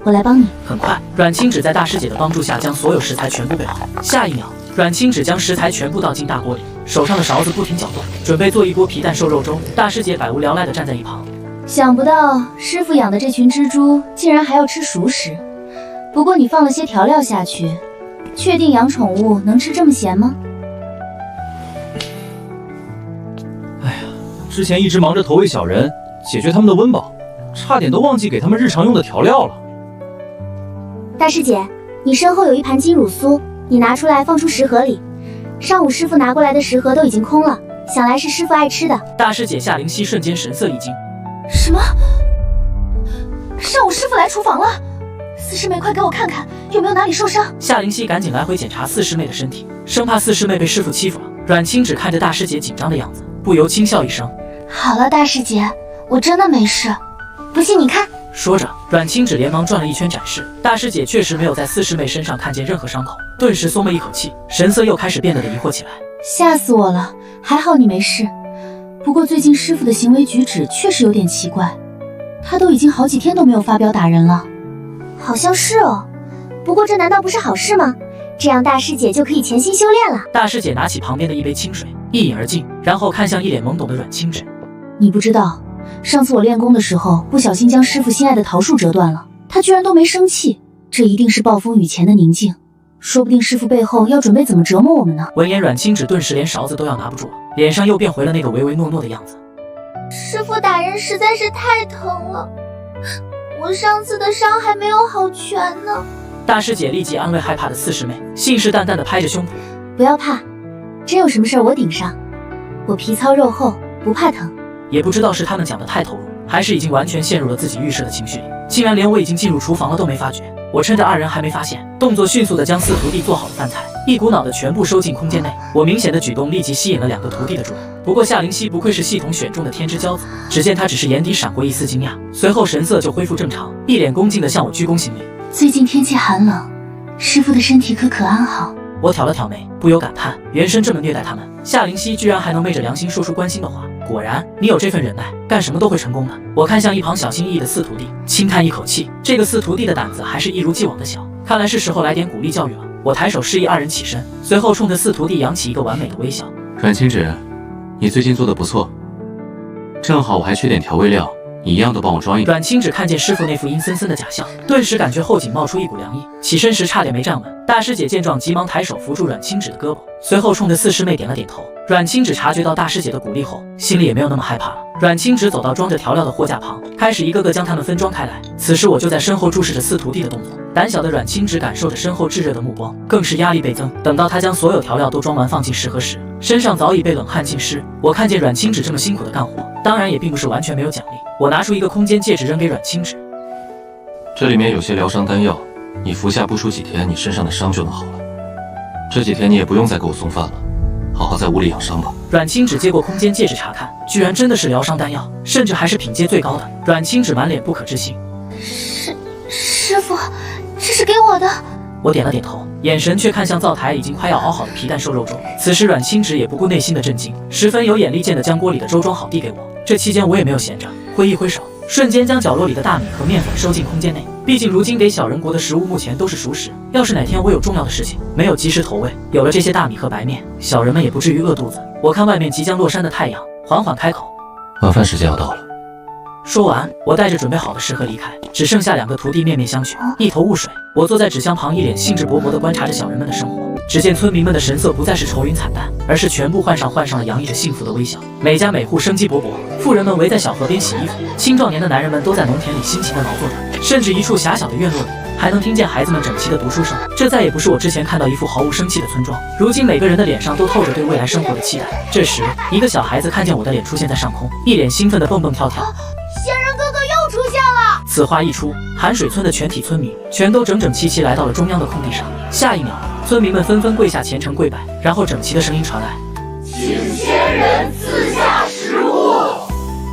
我来帮你。很快，阮清芷在大师姐的帮助下将所有食材全部备好。下一秒，阮清芷将食材全部倒进大锅里，手上的勺子不停搅动，准备做一锅皮蛋瘦肉粥。大师姐百无聊赖地站在一旁。想不到师傅养的这群蜘蛛竟然还要吃熟食，不过你放了些调料下去，确定养宠物能吃这么咸吗？之前一直忙着投喂小人，解决他们的温饱，差点都忘记给他们日常用的调料了。大师姐，你身后有一盘金乳酥，你拿出来放出食盒里。上午师傅拿过来的食盒都已经空了，想来是师傅爱吃的。大师姐夏灵溪瞬间神色一惊。什么？上午师傅来厨房了？四师妹，快给我看看有没有哪里受伤。夏灵溪赶紧来回检查四师妹的身体，生怕四师妹被师傅欺负了。阮清芷看着大师姐紧张的样子，不由轻笑一声。好了，大师姐，我真的没事，不信你看。说着，阮清芷连忙转了一圈展示。大师姐确实没有在四师妹身上看见任何伤口，顿时松了一口气，神色又开始变得疑惑起来。吓死我了，还好你没事。不过最近师傅的行为举止确实有点奇怪，他都已经好几天都没有发飙打人了。好像是哦，不过这难道不是好事吗？这样大师姐就可以潜心修炼了。大师姐拿起旁边的一杯清水，一饮而尽，然后看向一脸懵懂的阮清芷。你不知道，上次我练功的时候不小心将师傅心爱的桃树折断了，他居然都没生气，这一定是暴风雨前的宁静。说不定师傅背后要准备怎么折磨我们呢。闻言，阮清芷顿时连勺子都要拿不住了，脸上又变回了那个唯唯诺诺的样子。师傅打人实在是太疼了，我上次的伤还没有好全呢。大师姐立即安慰害怕的四师妹，信誓旦旦地拍着胸脯：不要怕，真有什么事儿我顶上，我皮糙肉厚，不怕疼。也不知道是他们讲的太投入，还是已经完全陷入了自己预设的情绪里，竟然连我已经进入厨房了都没发觉。我趁着二人还没发现，动作迅速地将四徒弟做好的饭菜一股脑的全部收进空间内。我明显的举动立即吸引了2个徒弟的注意。不过夏灵溪不愧是系统选中的天之骄子，只见他只是眼底闪过一丝惊讶，随后神色就恢复正常，一脸恭敬地向我鞠躬行礼。最近天气寒冷，师傅的身体可安好？我挑了挑眉，不由感叹，原身这么虐待他们，夏灵溪居然还能昧着良心说出关心的话。果然，你有这份忍耐，干什么都会成功的。我看向一旁小心翼翼的四徒弟，轻叹一口气，这个四徒弟的胆子还是一如既往的小，看来是时候来点鼓励教育了。我抬手示意2人起身，随后冲着四徒弟扬起一个完美的微笑。阮清芷，你最近做的不错，正好我还缺点调味料，你一样都帮我装一点。阮清芷看见师傅那副阴森森的假笑，顿时感觉后颈冒出一股凉意，起身时差点没站稳。大师姐见状，急忙抬手扶住阮清芷的胳膊，随后冲着四师妹点了点头。阮清芷察觉到大师姐的鼓励后，心里也没有那么害怕了。阮清芷走到装着调料的货架旁，开始一个个将它们分装开来。此时我就在身后注视着四徒弟的动作。胆小的阮清芷感受着身后炙热的目光，更是压力倍增。等到她将所有调料都装完放进食盒时，身上早已被冷汗浸湿。我看见阮清芷这么辛苦的干活，当然也并不是完全没有奖励。我拿出一个空间戒指扔给阮清芷，这里面有些疗伤丹药，你服下不出几天，你身上的伤就能好了。这几天你也不用再给我送饭了，好好在屋里养伤吧。阮清芷接过空间戒指查看，居然真的是疗伤丹药，甚至还是品阶最高的。阮清芷满脸不可置信：师傅，这是给我的。我点了点头，眼神却看向灶台已经快要熬好的皮蛋瘦肉粥。此时阮清芷也不顾内心的震惊，十分有眼力见的将锅里的粥装好递给我。这期间我也没有闲着，挥一挥手，瞬间将角落里的大米和面粉收进空间内。毕竟如今给小人国的食物目前都是熟食，要是哪天我有重要的事情没有及时投喂，有了这些大米和白面，小人们也不至于饿肚子。我看外面即将落山的太阳，缓缓开口：晚饭时间要到了。说完，我带着准备好的食盒离开，只剩下2个徒弟面面相觑，一头雾水。我坐在纸箱旁，一脸兴致勃勃地观察着小人们的生活。只见村民们的神色不再是愁云惨淡，而是全部换上了洋溢着幸福的微笑。每家每户生机勃勃，妇人们围在小河边洗衣服，青壮年的男人们都在农田里辛勤地劳作着，甚至一处狭小的院落里还能听见孩子们整齐的读书声。这再也不是我之前看到一副毫无生气的村庄，如今每个人的脸上都透着对未来生活的期待。这时，一个小孩子看见我的脸出现在上空，一脸兴奋地蹦蹦跳跳。仙人哥哥又出现了！此话一出，寒水村的全体村民全都整整齐齐来到了中央的空地上。下一秒，村民们纷纷跪下虔诚跪拜，然后整齐的声音传来：请仙人赐下食物。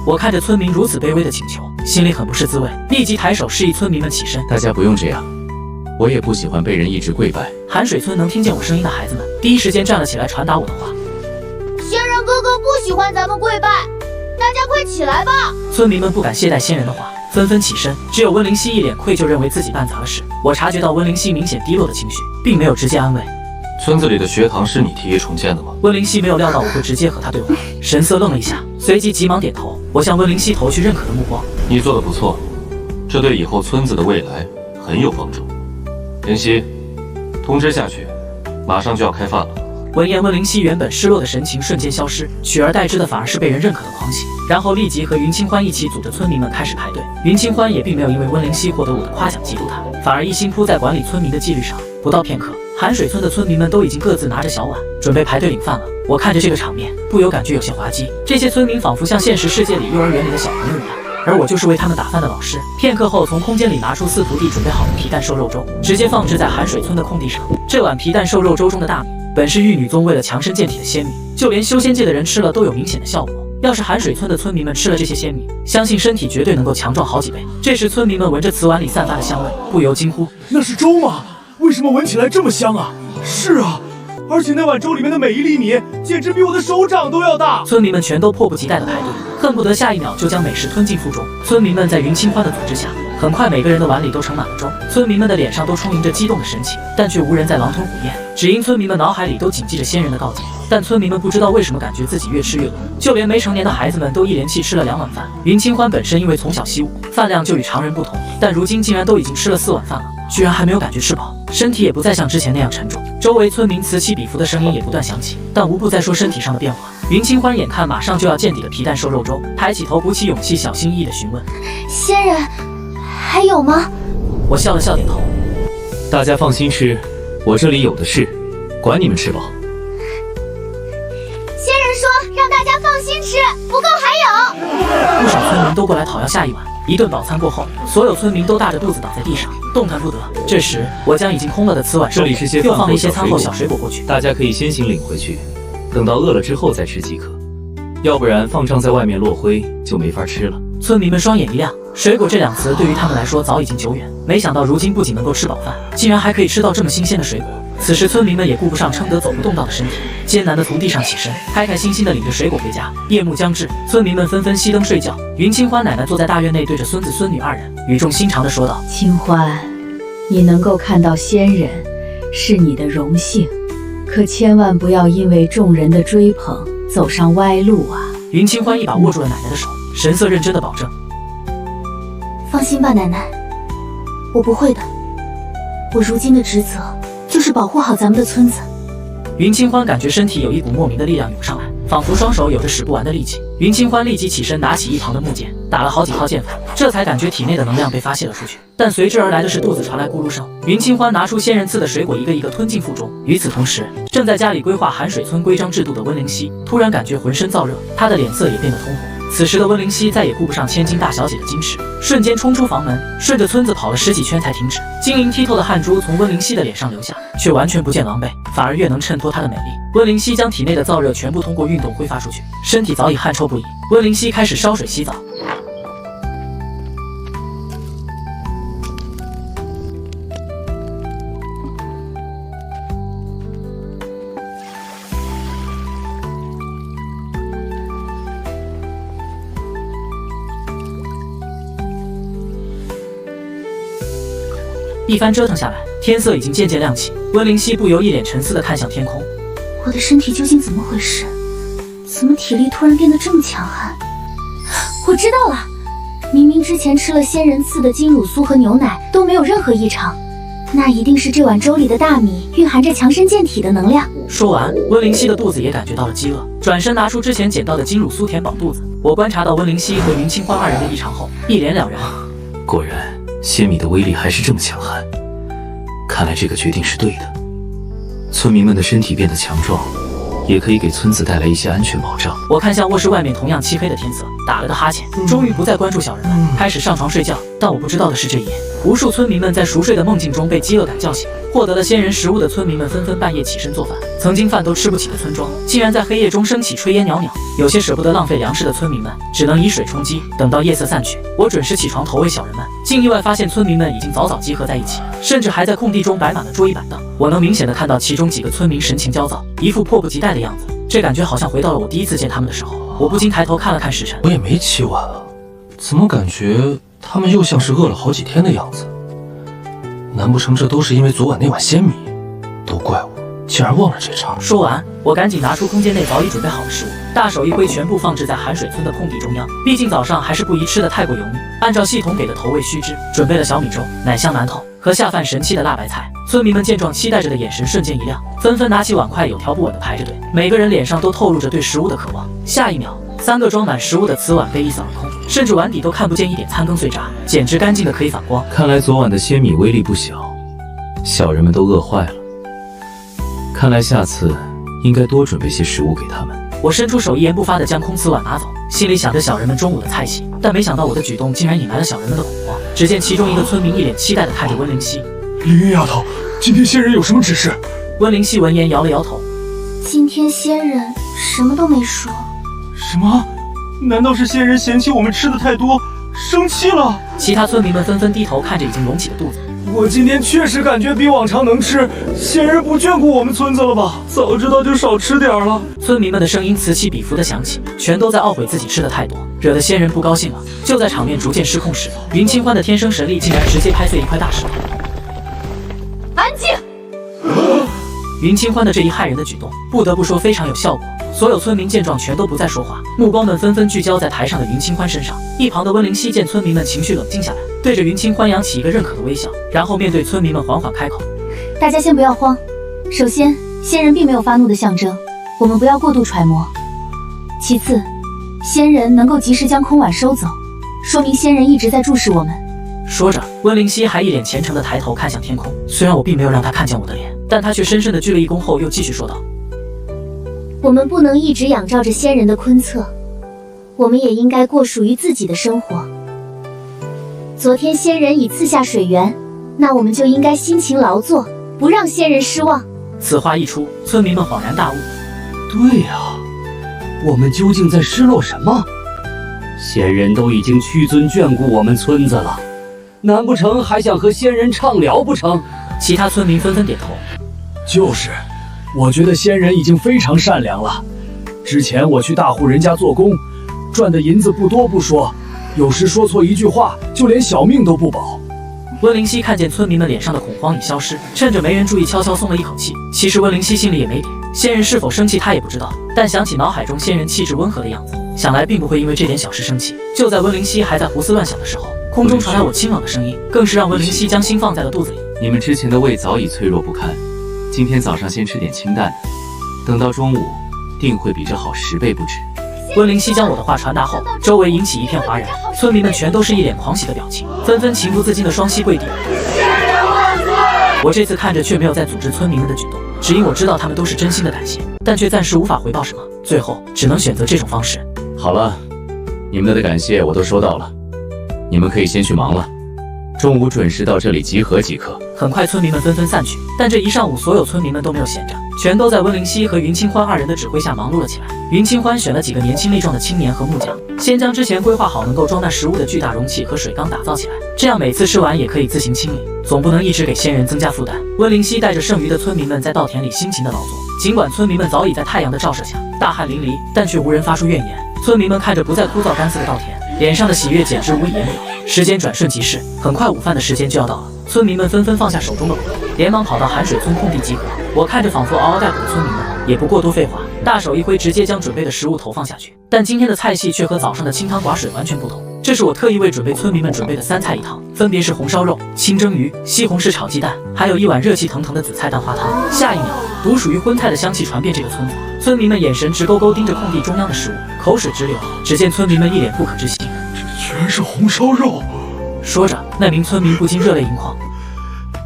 我看着村民如此卑微的请求，心里很不是滋味，立即抬手示意村民们起身。大家不用这样，我也不喜欢被人一直跪拜。寒水村能听见我声音的孩子们第一时间站了起来，传达我的话：仙人哥哥不喜欢咱们跪拜，大家快起来吧！村民们不敢懈怠仙人的话，纷纷起身。只有温灵溪一脸愧疚，认为自己办砸了事。我察觉到温灵溪明显低落的情绪，并没有直接安慰。村子里的学堂是你提议重建的吗？温灵溪没有料到我会直接和他对话，神色愣了一下，随即急忙点头。我向温灵溪投去认可的目光。你做的不错，这对以后村子的未来很有帮助。灵溪，通知下去，马上就要开饭了。闻言，温灵溪原本失落的神情瞬间消失，取而代之的反而是被人认可的狂喜。然后立即和云清欢一起组着村民们开始排队。云清欢也并没有因为温灵溪获得我的夸奖嫉妒他，反而一心扑在管理村民的纪律上。不到片刻，寒水村的村民们都已经各自拿着小碗，准备排队领饭了。我看着这个场面，不由感觉有些滑稽。这些村民仿佛像现实世界里幼儿园里的小朋友一样，而我就是为他们打饭的老师。片刻后，从空间里拿出四徒弟准备好的皮蛋瘦肉粥，直接放置在寒水村的空地上。这碗皮蛋瘦肉粥中的大米本是玉女宗为了强身健体的仙米，就连修仙界的人吃了都有明显的效果。要是寒水村的村民们吃了这些仙米，相信身体绝对能够强壮好几倍。这时，村民们闻着瓷碗里散发的香味，不由惊呼：那是粥吗？为什么闻起来这么香啊？是啊，而且那碗粥里面的每一粒米，简直比我的手掌都要大。村民们全都迫不及待地排队，恨不得下一秒就将美食吞进腹中。村民们在云清欢的组织下，很快每个人的碗里都盛满了粥，村民们的脸上都充盈着激动的神情，但却无人在狼吞虎咽，只因村民们脑海里都谨记着仙人的告诫。但村民们不知道为什么感觉自己越吃越饿，就连没成年的孩子们都一连气吃了2碗饭。云清欢本身因为从小习武，饭量就与常人不同，但如今竟然都已经吃了4碗饭了，居然还没有感觉吃饱。身体也不再像之前那样沉重。周围村民此起彼伏的声音也不断响起，但无不在说身体上的变化。云清欢眼看马上就要见底的皮蛋瘦肉粥，抬起头鼓起勇气，小心翼翼地询问：“仙人，还有吗？”我笑了笑，点头。大家放心吃，我这里有的是，管你们吃饱。仙人说让大家放心吃，不够还有。不少村民都过来讨要下一碗。一顿饱餐过后，所有村民都大着肚子倒在地上，动弹不得。这时，我将已经空了的瓷碗收起，又放了一些餐后小水果过去。大家可以先行领回去，等到饿了之后再吃即可，要不然放帐在外面落灰就没法吃了。村民们双眼一亮，水果这两词对于他们来说早已经久远，没想到如今不仅能够吃饱饭，竟然还可以吃到这么新鲜的水果。此时村民们也顾不上撑得走不动道的身体，艰难地从地上起身，开开心心地领着水果回家。夜幕将至，村民们纷纷熄灯睡觉。云清欢奶奶坐在大院内，对着孙子孙女二人语重心长地说道：“清欢，你能够看到仙人是你的荣幸，可千万不要因为众人的追捧走上歪路啊！”云清欢一把握住了奶奶的手，神色认真地保证：“放心吧，奶奶，我不会的。我如今的职责就是保护好咱们的村子。”云清欢感觉身体有一股莫名的力量涌上来，仿佛双手有着使不完的力气。云清欢立即起身，拿起一旁的木剑，打了好几套剑法，这才感觉体内的能量被发泄了出去。但随之而来的是肚子传来咕噜声。云清欢拿出仙人赐的水果，一个一个吞进腹中。与此同时，正在家里规划寒水村规章制度的温灵溪突然感觉浑身燥热，她的脸色也变得通红。此时的温灵溪再也顾不上千金大小姐的矜持，瞬间冲出房门，顺着村子跑了十几圈才停止。晶莹剔透的汗珠从温灵溪的脸上流下，却完全不见狼狈，反而越能衬托她的美丽。温灵溪将体内的燥热全部通过运动挥发出去，身体早已汗臭不已。温灵溪开始烧水洗澡。一番折腾下来，天色已经渐渐亮起。温灵溪不由一脸沉思地看向天空。我的身体究竟怎么回事？怎么体力突然变得这么强悍？我知道了，明明之前吃了仙人赐的金乳酥和牛奶都没有任何异常，那一定是这碗粥里的大米蕴含着强身健体的能量。说完，温灵溪的肚子也感觉到了饥饿，转身拿出之前捡到的金乳酥填饱肚子。我观察到温灵溪和云清欢二人的异常后，一脸了然。果然，仙米的威力还是这么强悍，看来这个决定是对的。村民们的身体变得强壮，也可以给村子带来一些安全保障。我看向卧室外面同样漆黑的天色，打了个哈欠，终于不再关注小人们，开始上床睡觉。但我不知道的是，这一夜，无数村民们在熟睡的梦境中被饥饿感叫醒。获得了仙人食物的村民们纷纷半夜起身做饭，曾经饭都吃不起的村庄，竟然在黑夜中升起炊烟袅袅。有些舍不得浪费粮食的村民们，只能以水充饥。等到夜色散去，我准时起床投喂小人们，竟意外发现村民们已经早早集合在一起，甚至还在空地中摆满了桌椅板凳。我能明显的看到其中几个村民神情焦躁，一副迫不及待的样子。这感觉好像回到了我第一次见他们的时候。我不禁抬头看了看时辰，我也没起晚啊，怎么感觉他们又像是饿了好几天的样子？难不成这都是因为昨晚那碗鲜米？都怪我，竟然忘了这茬。说完，我赶紧拿出空间内早已准备好的食物，大手一挥，全部放置在寒水村的空地中央。毕竟早上还是不宜吃的太过油腻，按照系统给的投喂须知，准备了小米粥、奶香馒头和下饭神器的辣白菜。村民们见状，期待着的眼神瞬间一亮，纷纷拿起碗筷，有条不紊地排着队，每个人脸上都透露着对食物的渴望。下一秒，3个装满食物的瓷碗被一扫而空，甚至碗底都看不见一点残羹碎渣，简直干净的可以反光。看来昨晚的鲜米威力不小，小人们都饿坏了。看来下次应该多准备些食物给他们。我伸出手，一言不发地将空瓷碗拿走，心里想着小人们中午的菜系，但没想到我的举动竟然引来了小人们的恐慌。只见其中一个村民一脸期待地看着温灵溪。凌云丫头，今天仙人有什么指示？温灵溪闻言摇了摇头。今天仙人什么都没说。什么？难道是仙人嫌弃我们吃的太多，生气了？其他村民们纷纷低头看着已经隆起的肚子。我今天确实感觉比往常能吃，仙人不眷顾我们村子了吧？早知道就少吃点了。村民们的声音此起彼伏地响起，全都在懊悔自己吃的太多，惹得仙人不高兴了。就在场面逐渐失控时，云清欢的天生神力竟然直接拍碎一块大石头。安静！云清欢的这一骇人的举动，不得不说非常有效果。所有村民见状全都不再说话，目光们纷纷聚焦在台上的云清欢身上。一旁的温灵溪见村民们情绪冷静下来，对着云清欢扬起一个认可的微笑，然后面对村民们缓缓开口：大家先不要慌。首先，仙人并没有发怒的象征，我们不要过度揣摩。其次，仙人能够及时将空碗收走，说明仙人一直在注视我们。说着，温灵溪还一脸虔诚地抬头看向天空。虽然我并没有让他看见我的脸，但他却深深地鞠了一躬后，又继续说道：“我们不能一直仰仗着仙人的昆策，我们也应该过属于自己的生活。昨天仙人已赐下水源，那我们就应该辛勤劳作，不让仙人失望。”此话一出，村民们恍然大悟。对呀，我们究竟在失落什么？仙人都已经屈尊眷顾我们村子了，难不成还想和仙人畅聊不成？其他村民纷纷点头。就是，我觉得仙人已经非常善良了。之前我去大户人家做工，赚的银子不多不说，有时说错一句话，就连小命都不保。温灵溪看见村民们脸上的恐慌已消失，趁着没人注意，悄悄松了一口气。其实温灵溪心里也没底，仙人是否生气他也不知道，但想起脑海中仙人气质温和的样子，想来并不会因为这点小事生气。就在温灵溪还在胡思乱想的时候，空中传来我清朗的声音，更是让温灵溪将心放在了肚子里。你们之前的胃早已脆弱不堪，今天早上先吃点清淡的，等到中午定会比这好10倍不止。温灵溪将我的话传达后，周围引起一片哗然，村民们全都是一脸狂喜的表情，纷纷情不自禁的双膝跪地。我这次看着却没有再组织村民们的举动，只因我知道他们都是真心的感谢，但却暂时无法回报什么，最后只能选择这种方式。好了，你们的感谢我都收到了，你们可以先去忙了。中午准时到这里集合即可。很快，村民们纷纷散去，但这一上午，所有村民们都没有闲着，全都在温灵溪和云清欢2人的指挥下忙碌了起来。云清欢选了几个年轻力壮的青年和木匠，先将之前规划好能够装纳食物的巨大容器和水缸打造起来，这样每次吃完也可以自行清理，总不能一直给仙人增加负担。温灵溪带着剩余的村民们在稻田里辛勤的劳作，尽管村民们早已在太阳的照射下大汗淋漓，但却无人发出怨言。村民们看着不再枯燥干涩的稻田，脸上的喜悦简直无以言表。时间转瞬即逝，很快午饭的时间就要到了，村民们纷纷放下手中的活动，连忙跑到寒水村空地集合。我看着仿佛嗷嗷待哺的村民们，也不过多废话，大手一挥，直接将准备的食物投放下去。但今天的菜系却和早上的清汤寡水完全不同，这是我特意为准备村民们准备的3菜1汤，分别是红烧肉、清蒸鱼、西红柿炒鸡蛋，还有一碗热气腾腾的紫菜蛋花汤。下一秒，独属于荤菜的香气传遍这个村子，村民们眼神直勾勾盯着空地中央的食物，口水直流。只见村民们一脸不可置信，居然是红烧肉！说着，那名村民不禁热泪盈眶。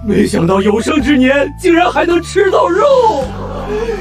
没想到有生之年竟然还能吃到肉！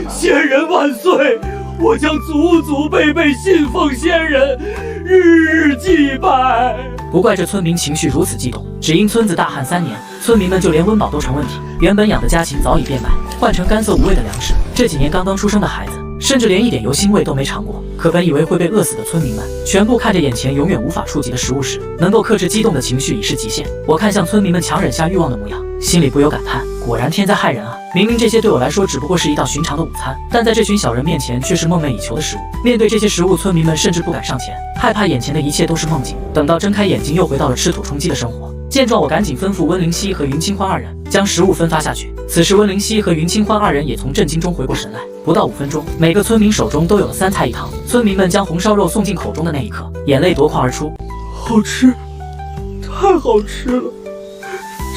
仙人万岁！我将祖祖辈辈信奉仙人，日日祭拜。不怪这村民情绪如此激动，只因村子大旱3年，村民们就连温饱都成问题。原本养的家禽早已变卖，换成干涩无味的粮食。这几年刚刚出生的孩子，甚至连一点油腥味都没尝过。可本以为会被饿死的村民们，全部看着眼前永远无法触及的食物时，能够克制激动的情绪已是极限。我看向村民们强忍下欲望的模样，心里不由感叹：果然天灾害人啊！明明这些对我来说只不过是一道寻常的午餐，但在这群小人面前却是梦寐以求的食物。面对这些食物，村民们甚至不敢上前，害怕眼前的一切都是梦境。等到睁开眼睛，又回到了吃土充饥的生活。见状，我赶紧吩咐温灵溪和云清欢2人将食物分发下去。此时，温灵溪和云清欢2人也从震惊中回过神来。不到5分钟，每个村民手中都有了3菜1汤。村民们将红烧肉送进口中的那一刻，眼泪夺眶而出。好吃，太好吃了！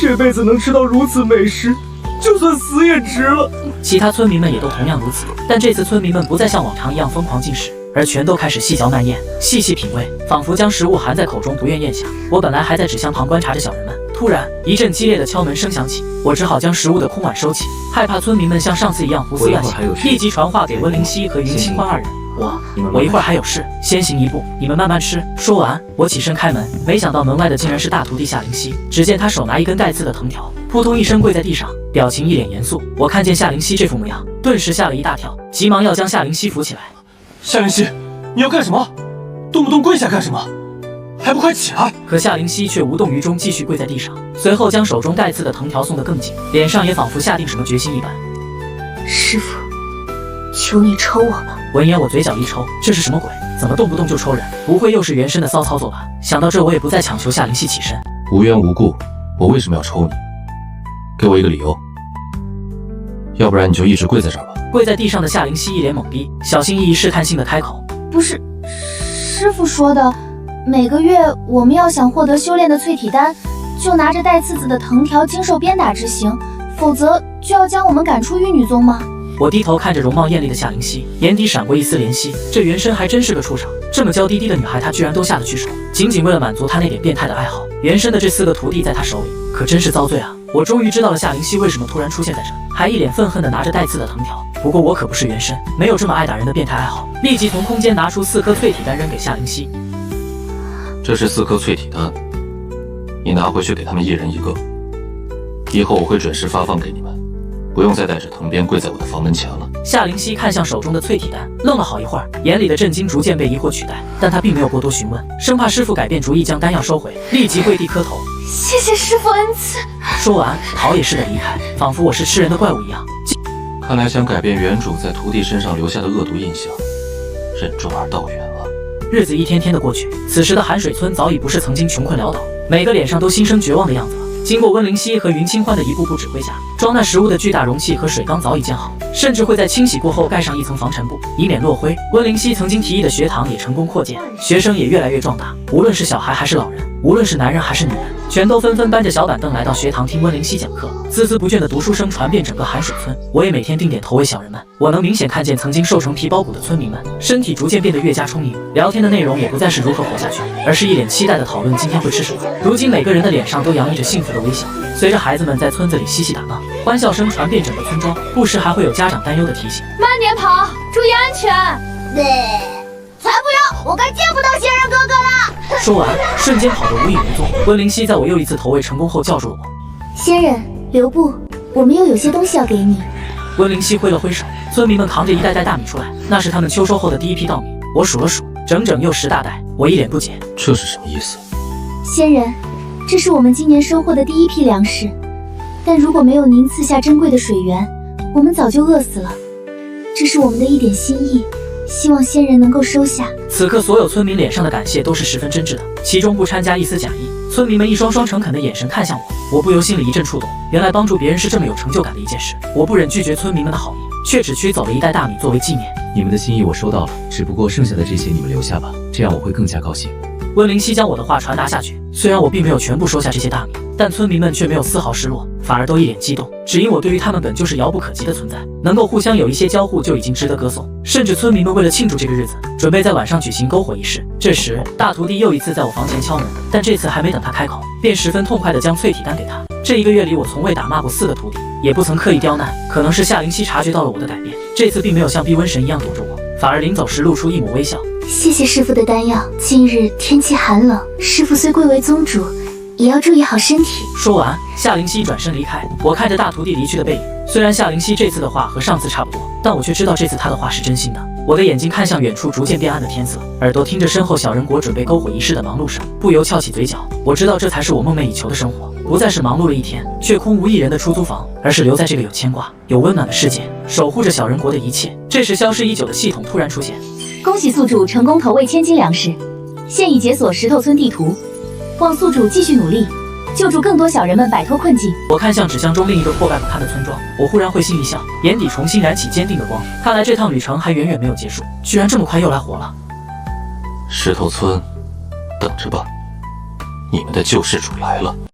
这辈子能吃到如此美食，就算死也值了。其他村民们也都同样如此，但这次村民们不再像往常一样疯狂进食，而全都开始细嚼慢咽，细细品味，仿佛将食物含在口中不愿咽下。我本来还在纸箱旁观察着小人们，突然一阵激烈的敲门声响起，我只好将食物的空碗收起，害怕村民们像上次一样胡思乱想，立即传话给温灵溪和云清欢2人。我一会儿还有事，先行一步，你们慢慢吃。说完，我起身开门，没想到门外的竟然是大徒弟夏灵溪。只见他手拿一根带刺的藤条，扑通一声跪在地上，表情一脸严肃。我看见夏灵溪这副模样，顿时吓了一大跳，急忙要将夏灵溪扶起来。夏灵溪，你要干什么？动不动跪下干什么？还不快起来！可夏灵溪却无动于衷，继续跪在地上，随后将手中带刺的藤条送得更紧，脸上也仿佛下定什么决心一般。师傅，求你抽我吧！闻言，我嘴角一抽，这是什么鬼？怎么动不动就抽人？不会又是原身的骚操作吧？想到这，我也不再强求夏灵溪起身。无缘无故，我为什么要抽你？给我一个理由，要不然你就一直跪在这儿吧。跪在地上的夏灵溪一脸懵逼，小心翼翼试探性的开口：“不是，师傅说的，每个月我们要想获得修炼的淬体丹，就拿着带刺子的藤条经受鞭打执行，否则就要将我们赶出玉女宗吗？我低头看着容貌艳丽的夏灵溪，眼底闪过一丝怜惜。这原身还真是个畜生，这么娇滴滴的女孩，他居然都下得去手，仅仅为了满足他那点变态的爱好。原身的这4个徒弟在他手里，可真是遭罪啊！我终于知道了夏灵溪为什么突然出现在这，还一脸愤恨地拿着带刺的藤条。不过我可不是原身，没有这么爱打人的变态爱好。立即从空间拿出4颗淬体丹扔给夏灵溪。这是4颗淬体丹，你拿回去给他们1人1个，以后我会准时发放给你们。不用再带着藤鞭跪在我的房门前了。夏灵溪看向手中的淬体丹，愣了好一会儿，眼里的震惊逐渐被疑惑取代，但他并没有过多询问，生怕师傅改变主意将丹药收回，立即跪地磕头。谢谢师傅恩赐。说完，逃也似的离开，仿佛我是吃人的怪物一样。看来想改变原主在徒弟身上留下的恶毒印象，任重而道远了。日子一天天的过去，此时的寒水村早已不是曾经穷困潦倒，每个脸上都心生绝望的样子了。经过温灵溪和云清欢的一步步指挥下，装纳食物的巨大容器和水缸早已建好，甚至会在清洗过后盖上一层防尘布，以免落灰。温灵溪曾经提议的学堂也成功扩建，学生也越来越壮大，无论是小孩还是老人，无论是男人还是女人，全都纷纷搬着小板凳来到学堂听温灵溪讲课。孜孜不倦的读书声传遍整个寒水村，我也每天定点投喂小人们。我能明显看见曾经瘦成皮包骨的村民们，身体逐渐变得越加充盈，聊天的内容也不再是如何活下去，而是一脸期待的讨论今天会吃什么。如今每个人的脸上都洋溢着幸福的微笑。随着孩子们在村子里嬉戏打闹，欢笑声传遍整个村庄，不时还会有家长担忧的提醒：慢点跑，注意安全。才不要，我该见不到仙人哥哥了。说完，瞬间跑得无影无踪。温灵溪在我又一次投喂成功后叫住了我：仙人，留步，我们又有些东西要给你。温灵溪挥了挥手，村民们扛着一袋袋大米出来，那是他们秋收后的第一批稻米。我数了数，整整又10大袋。我一脸不解，这是什么意思？仙人，这是我们今年收获的第一批粮食，但如果没有您赐下珍贵的水源，我们早就饿死了。这是我们的一点心意，希望仙人能够收下。此刻所有村民脸上的感谢都是十分真挚的，其中不掺加一丝假意。村民们一双双诚恳的眼神看向我，我不由心里一阵触动。原来帮助别人是这么有成就感的一件事。我不忍拒绝村民们的好意，却只取走了一袋大米作为纪念。你们的心意我收到了，只不过剩下的这些你们留下吧，这样我会更加高兴。温灵溪将我的话传达下去，虽然我并没有全部收下这些大米，但村民们却没有丝毫失落，反而都一脸激动，只因我对于他们本就是遥不可及的存在，能够互相有一些交互就已经值得歌颂。甚至村民们为了庆祝这个日子，准备在晚上举行篝火仪式。这时大徒弟又一次在我房前敲门，但这次还没等他开口，便十分痛快地将淬体丹给他。这1个月里，我从未打骂过4个徒弟，也不曾刻意刁难。可能是夏灵溪察觉到了我的改变，这次并没有像逼瘟神一样躲着我，反而临走时露出一抹微笑。谢谢师傅的丹药。近日天气寒冷，师傅虽贵为宗主，也要注意好身体。说完，夏灵溪转身离开。我看着大徒弟离去的背影，虽然夏灵溪这次的话和上次差不多，但我却知道这次他的话是真心的。我的眼睛看向远处逐渐变暗的天色，耳朵听着身后小人国准备篝火仪式的忙碌声，不由翘起嘴角。我知道这才是我梦寐以求的生活，不再是忙碌了一天却空无一人的出租房，而是留在这个有牵挂、有温暖的世界，守护着小人国的一切。这时，消失已久的系统突然出现。恭喜宿主成功投喂1000斤粮食，现已解锁石头村地图，望宿主继续努力，救助更多小人们摆脱困境。我看向纸箱中另一个破败不堪的村庄，我忽然会心一笑，眼底重新燃起坚定的光。看来这趟旅程还远远没有结束，居然这么快又来活了。石头村，等着吧，你们的救世主来了。